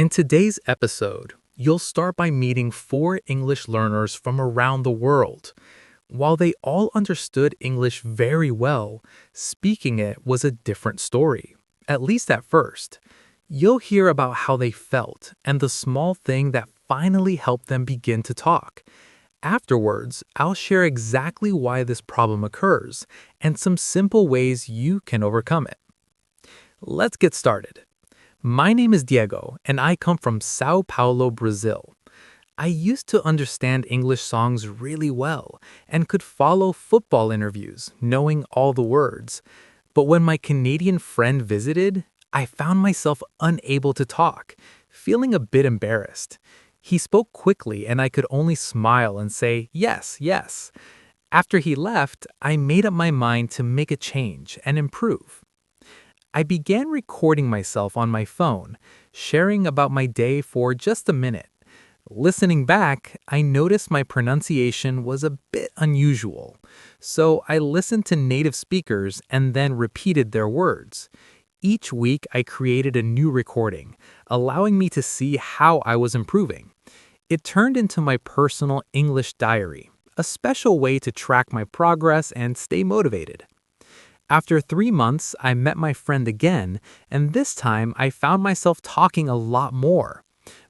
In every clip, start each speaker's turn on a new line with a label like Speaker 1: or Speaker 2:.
Speaker 1: In today's episode, you'll start by meeting four English learners from around the world. While they all understood English very well, speaking it was a different story, at least at first. You'll hear about how they felt and the small thing that finally helped them begin to talk. Afterwards, I'll share exactly why this problem occurs and some simple ways you can overcome it. Let's get started. My name is Diego, and I come from Sao Paulo, Brazil. I used to understand English songs really well and could follow football interviews, knowing all the words. But when my Canadian friend visited, I found myself unable to talk, feeling a bit embarrassed. He spoke quickly, and I could only smile and say, yes, yes. After he left, I made up my mind to make a change and improve. I began recording myself on my phone, sharing about my day for just a minute. Listening back, I noticed my pronunciation was a bit unusual, so I listened to native speakers and then repeated their words. Each week, I created a new recording, allowing me to see how I was improving. It turned into my personal English diary, a special way to track my progress and stay motivated. After 3 months, I met my friend again, and this time I found myself talking a lot more.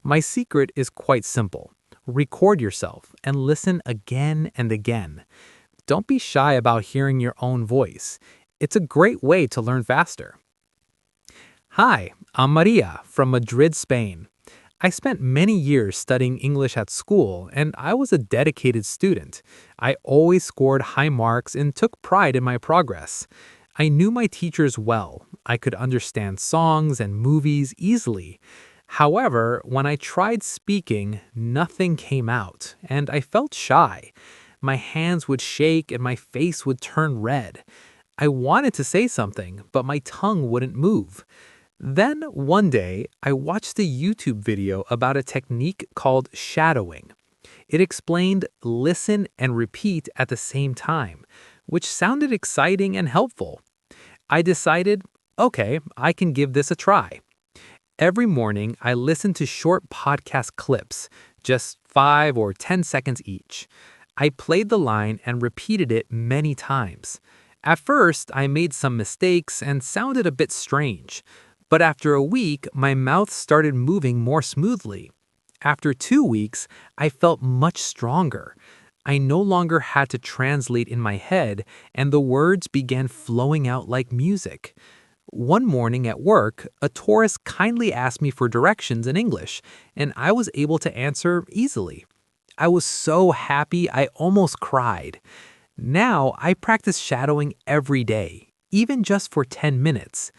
Speaker 1: My secret is quite simple. Record yourself and listen again and again. Don't be shy about hearing your own voice. It's a great way to learn faster. Hi, I'm Maria from Madrid, Spain. I spent many years studying English at school, and I was a dedicated student. I always scored high marks and took pride in my progress. I knew my teachers well. I could understand songs and movies easily. However, when I tried speaking, nothing came out, and I felt shy. My hands would shake and my face would turn red. I wanted to say something, but my tongue wouldn't move. Then, one day, I watched a YouTube video about a technique called shadowing. It explained listen and repeat at the same time, which sounded exciting and helpful. I decided, okay, I can give this a try. Every morning, I listened to short podcast clips, just 5 or 10 seconds each. I played the line and repeated it many times. At first, I made some mistakes and sounded a bit strange. But after a week, my mouth started moving more smoothly. After 2 weeks, I felt much stronger. I no longer had to translate in my head, and the words began flowing out like music. One morning at work, a tourist kindly asked me for directions in English, and I was able to answer easily. I was so happy I almost cried. Now I practice shadowing every day, even just for 10 minutes.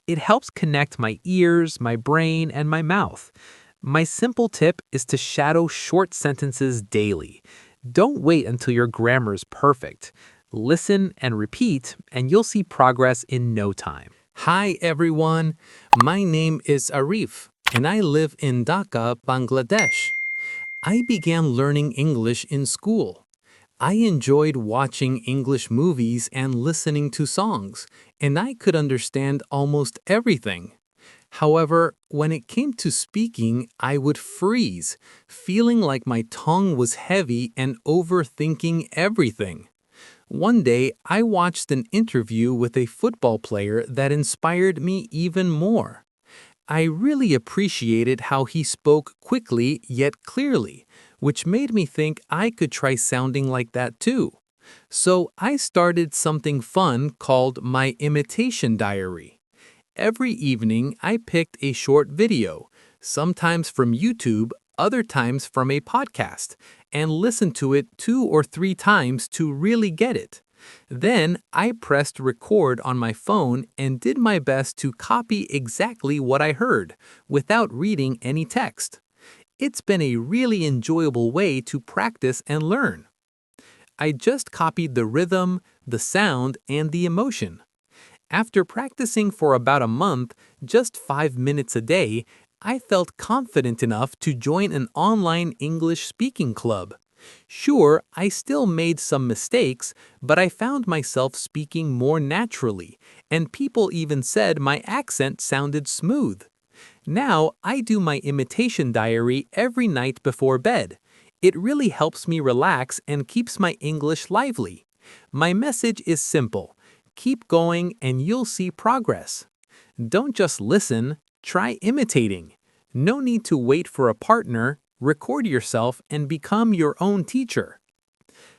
Speaker 1: It helps connect my ears, my brain, and my mouth. My simple tip is to shadow short sentences daily. Don't wait until your grammar is perfect. Listen and repeat, and you'll see progress in no time. Hi, everyone. My name is Arif, and I live in Dhaka, Bangladesh. I began learning English in school. I enjoyed watching English movies and listening to songs, and I could understand almost everything. However, when it came to speaking, I would freeze, feeling like my tongue was heavy and overthinking everything. One day, I watched an interview with a football player that inspired me even more. I really appreciated how he spoke quickly yet clearly, which made me think I could try sounding like that too. So I started something fun called my Imitation Diary. Every evening, I picked a short video, sometimes from YouTube, other times from a podcast, and listened to it 2 or 3 times to really get it. Then I pressed record on my phone and did my best to copy exactly what I heard, without reading any text. It's been a really enjoyable way to practice and learn. I just copied the rhythm, the sound, and the emotion. After practicing for about a month, just 5 minutes a day, I felt confident enough to join an online English speaking club. Sure, I still made some mistakes, but I found myself speaking more naturally, and people even said my accent sounded smooth.
Speaker 2: Now, I do my imitation diary every night before bed. It really helps me relax and keeps my English lively. My message is simple. Keep going and you'll see progress. Don't just listen, try imitating. No need to wait for a partner, record yourself and become your own teacher.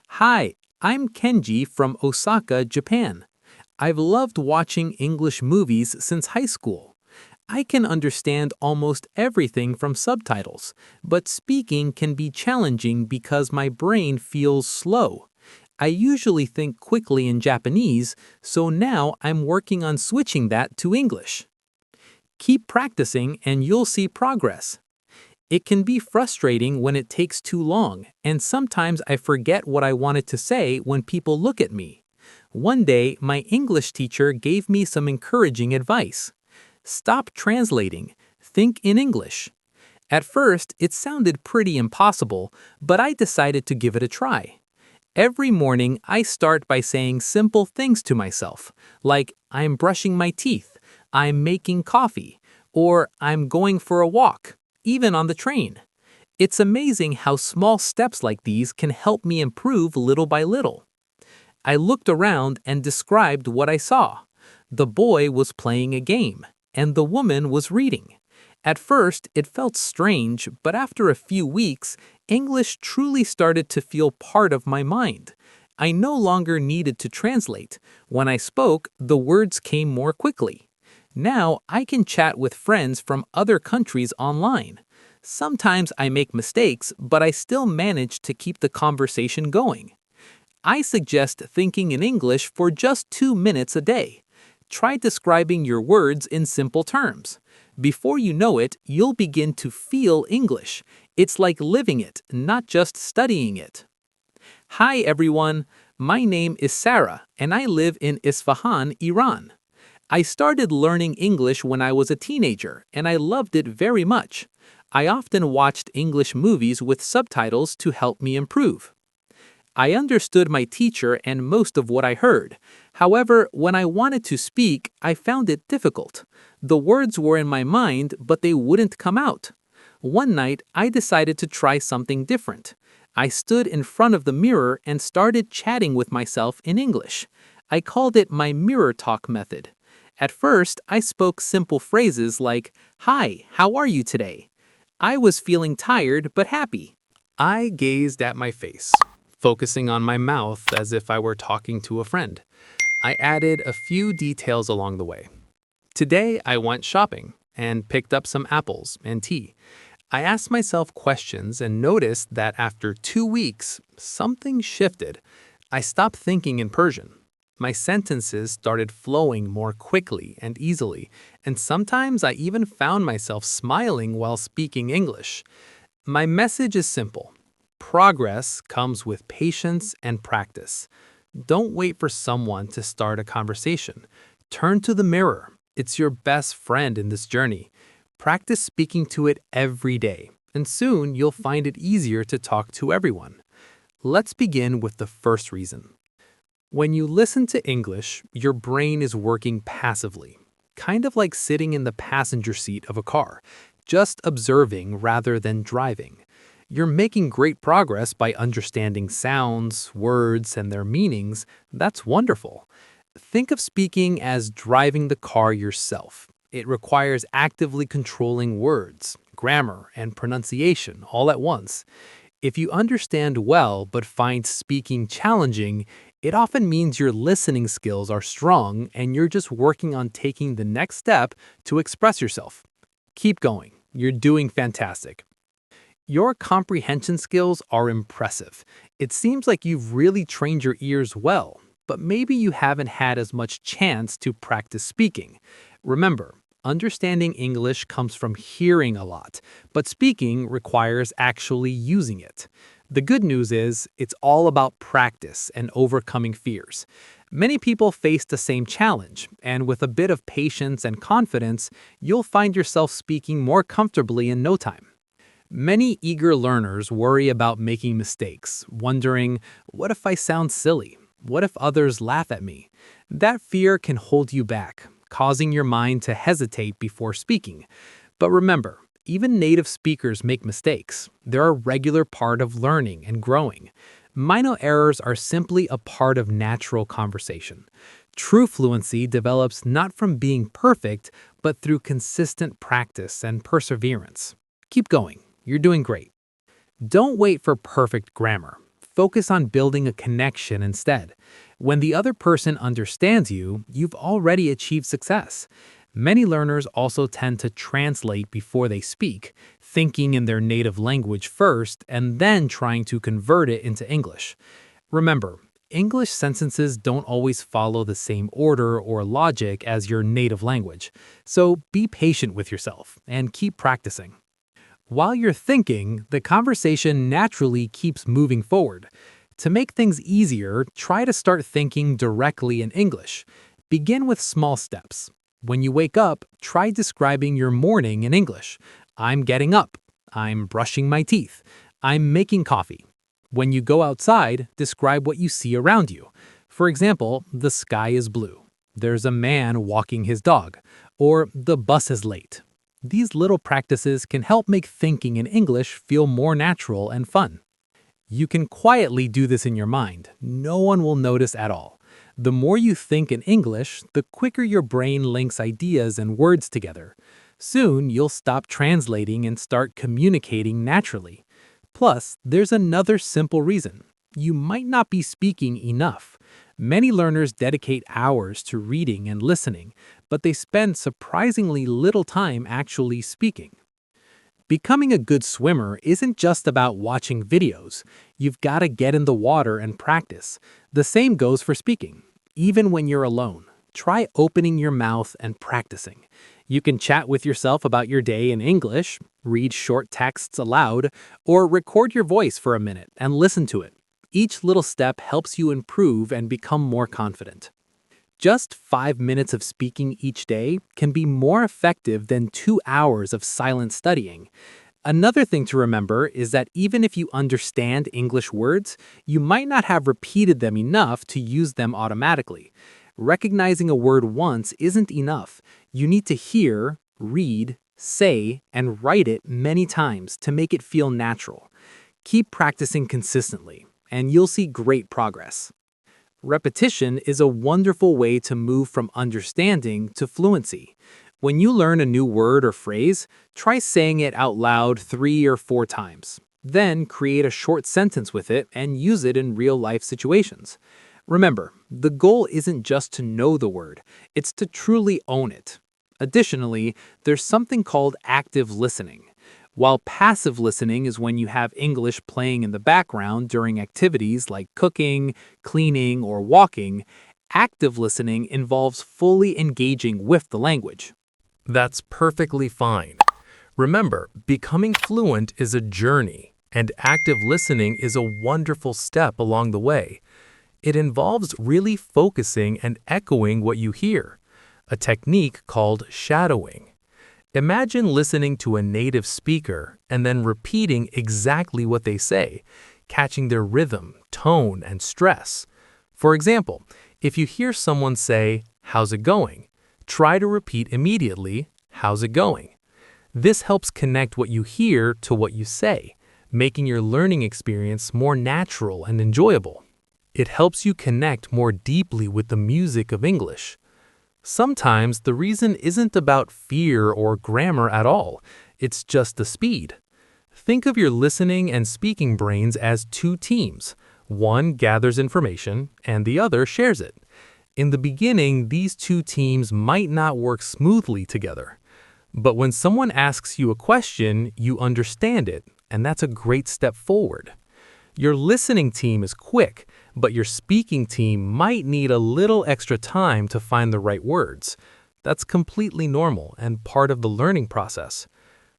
Speaker 2: Hi, I'm Kenji from Osaka, Japan. I've loved watching English movies since high school. I can understand almost everything from subtitles, but speaking can be challenging because my brain feels slow. I usually think quickly in Japanese, so now I'm working on switching that to English. Keep practicing and you'll see progress. It can be frustrating when it takes too long, and sometimes I forget what I wanted to say when people look at me. One day, my English teacher gave me some encouraging advice. Stop translating. Think in English. At first, it sounded pretty impossible, but I decided to give it a try. Every morning, I start by saying simple things to myself, like I'm brushing my teeth, I'm making coffee, or I'm going for a walk, even on the train. It's amazing how small steps like these can help me improve little by little. I looked around and described what I saw. The boy was playing a game, and the woman was reading. At first, it felt strange, but after a few weeks, English truly started to feel part of my mind. I no longer needed to translate. When I spoke, the words came more quickly. Now, I can chat with friends from other countries online. Sometimes I make mistakes, but I still manage to keep the conversation going. I suggest thinking in English for just 2 minutes a day. Try describing your words in simple terms. Before you know it, you'll begin to feel English. It's like living it, not just studying it. Hi everyone, my name is Sarah and I live in Isfahan, Iran. I started learning English when I was a teenager and I loved it very much. I often watched English movies with subtitles to help me improve. I understood my teacher and most of what I heard. However, when I wanted to speak, I found it difficult. The words were in my mind, but they wouldn't come out. One night, I decided to try something different. I stood in front of the mirror and started chatting with myself in English. I called it my mirror talk method. At first, I spoke simple phrases like, "Hi, how are you today?" I was feeling tired but happy. I gazed at my face, focusing on my mouth as if I were talking to a friend. I added a few details along the way. Today, I went shopping and picked up some apples and tea. I asked myself questions and noticed that after 2 weeks, something shifted. I stopped thinking in Persian. My sentences started flowing more quickly and easily, and sometimes I even found myself smiling while speaking English. My message is simple. Progress comes with patience and practice. Don't wait for someone to start a conversation. Turn to the mirror. It's your best friend in this journey. Practice speaking to it every day, and soon you'll find it easier to talk to everyone. Let's begin with the first reason. When you listen to English, your brain is working passively, kind of like sitting in the passenger seat of a car, just observing rather than driving. You're making great progress by understanding sounds, words, and their meanings. That's wonderful. Think of speaking as driving the car yourself. It requires actively controlling words, grammar, and pronunciation all at once. If you understand well but find speaking challenging, it often means your listening skills are strong and you're just working on taking the next step to express yourself. Keep going. You're doing fantastic. Your comprehension skills are impressive. It seems like you've really trained your ears well, but maybe you haven't had as much chance to practice speaking. Remember, understanding English comes from hearing a lot, but speaking requires actually using it. The good news is, it's all about practice and overcoming fears. Many people face the same challenge, and with a bit of patience and confidence, you'll find yourself speaking more comfortably in no time. Many eager learners worry about making mistakes, wondering, what if I sound silly? What if others laugh at me? That fear can hold you back, causing your mind to hesitate before speaking. But remember, even native speakers make mistakes. They're a regular part of learning and growing. Minor errors are simply a part of natural conversation. True fluency develops not from being perfect, but through consistent practice and perseverance. Keep going. You're doing great. Don't wait for perfect grammar. Focus on building a connection instead. When the other person understands you, you've already achieved success. Many learners also tend to translate before they speak, thinking in their native language first and then trying to convert it into English. Remember, English sentences don't always follow the same order or logic as your native language, so be patient with yourself and keep practicing. While you're thinking, the conversation naturally keeps moving forward. To make things easier, try to start thinking directly in English. Begin with small steps. When you wake up, try describing your morning in English. I'm getting up. I'm brushing my teeth. I'm making coffee. When you go outside, describe what you see around you. For example, the sky is blue. There's a man walking his dog. Or the bus is late. These little practices can help make thinking in English feel more natural and fun. You can quietly do this in your mind. No one will notice at all. The more you think in English, the quicker your brain links ideas and words together. Soon, you'll stop translating and start communicating naturally. Plus, there's another simple reason. You might not be speaking enough. Many learners dedicate hours to reading and listening, but they spend surprisingly little time actually speaking. Becoming a good swimmer isn't just about watching videos. You've got to get in the water and practice. The same goes for speaking. Even when you're alone, try opening your mouth and practicing. You can chat with yourself about your day in English, read short texts aloud, or record your voice for a minute and listen to it. Each little step helps you improve and become more confident. Just 5 minutes of speaking each day can be more effective than 2 hours of silent studying. Another thing to remember is that even if you understand English words, you might not have repeated them enough to use them automatically. Recognizing a word once isn't enough. You need to hear, read, say, and write it many times to make it feel natural. Keep practicing consistently, and you'll see great progress. Repetition is a wonderful way to move from understanding to fluency. When you learn a new word or phrase, try saying it out loud 3 or 4 times. Then create a short sentence with it and use it in real-life situations. Remember, the goal isn't just to know the word, it's to truly own it. Additionally, there's something called active listening. While passive listening is when you have English playing in the background during activities like cooking, cleaning, or walking, active listening involves fully engaging with the language.
Speaker 1: That's perfectly fine. Remember, becoming fluent is a journey, and active listening is a wonderful step along the way. It involves really focusing and echoing what you hear, a technique called shadowing. Imagine listening to a native speaker and then repeating exactly what they say, catching their rhythm, tone, and stress. For example, if you hear someone say, "How's it going?" try to repeat immediately, "How's it going?" This helps connect what you hear to what you say, making your learning experience more natural and enjoyable. It helps you connect more deeply with the music of English. Sometimes the reason isn't about fear or grammar at all, it's just the speed. Think of your listening and speaking brains as 2 teams. One gathers information and the other shares it. In the beginning, these 2 teams might not work smoothly together. But when someone asks you a question, you understand it, and that's a great step forward. Your listening team is quick, but your speaking team might need a little extra time to find the right words. That's completely normal and part of the learning process.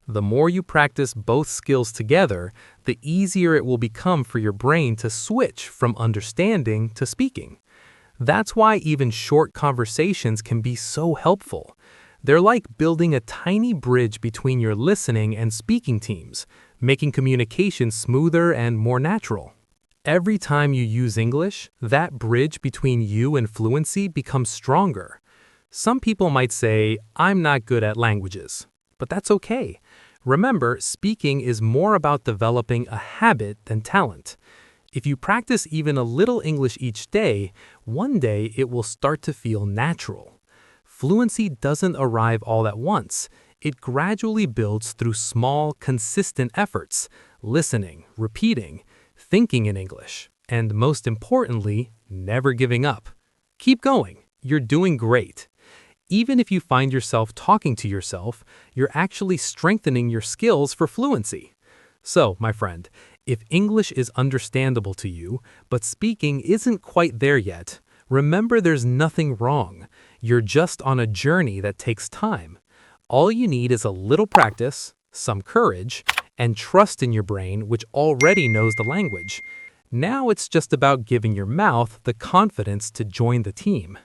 Speaker 1: The more you practice both skills together, the easier it will become for your brain to switch from understanding to speaking. That's why even short conversations can be so helpful. They're like building a tiny bridge between your listening and speaking teams, making communication smoother and more natural. Every time you use English, that bridge between you and fluency becomes stronger. Some people might say, "I'm not good at languages."
Speaker 2: but that's okay. Remember, speaking is more about developing a habit than talent. If you practice even a little English each day, one day it will start to feel natural. Fluency doesn't arrive all at once. It gradually builds through small, consistent efforts, listening, repeating, thinking in English, and most importantly, never giving up. Keep going. You're doing great. Even if you find yourself talking to yourself, you're actually strengthening your skills for fluency. So, my friend, if English is understandable to you, but speaking isn't quite there yet, remember there's nothing wrong. You're just on a journey that takes time. All you need is a little practice, some courage, and trust in your brain, which already knows the language. Now it's just about giving your mouth the confidence to join the team.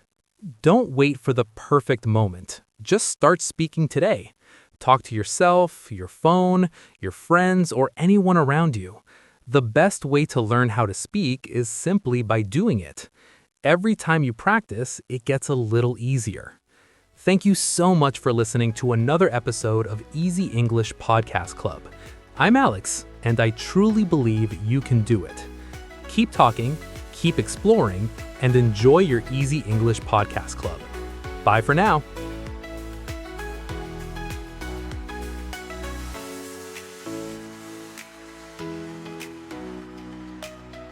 Speaker 2: Don't wait for the perfect moment. Just start speaking today. Talk to yourself, your phone, your friends, or anyone around you. The best way to learn how to speak is simply by doing it. Every time you practice, it gets a little easier. Thank you so much for listening to another episode of Easy English Podcast Club. I'm Alex, and I truly believe you can do it. Keep talking, keep exploring, and enjoy your Easy English Podcast Club. Bye for now.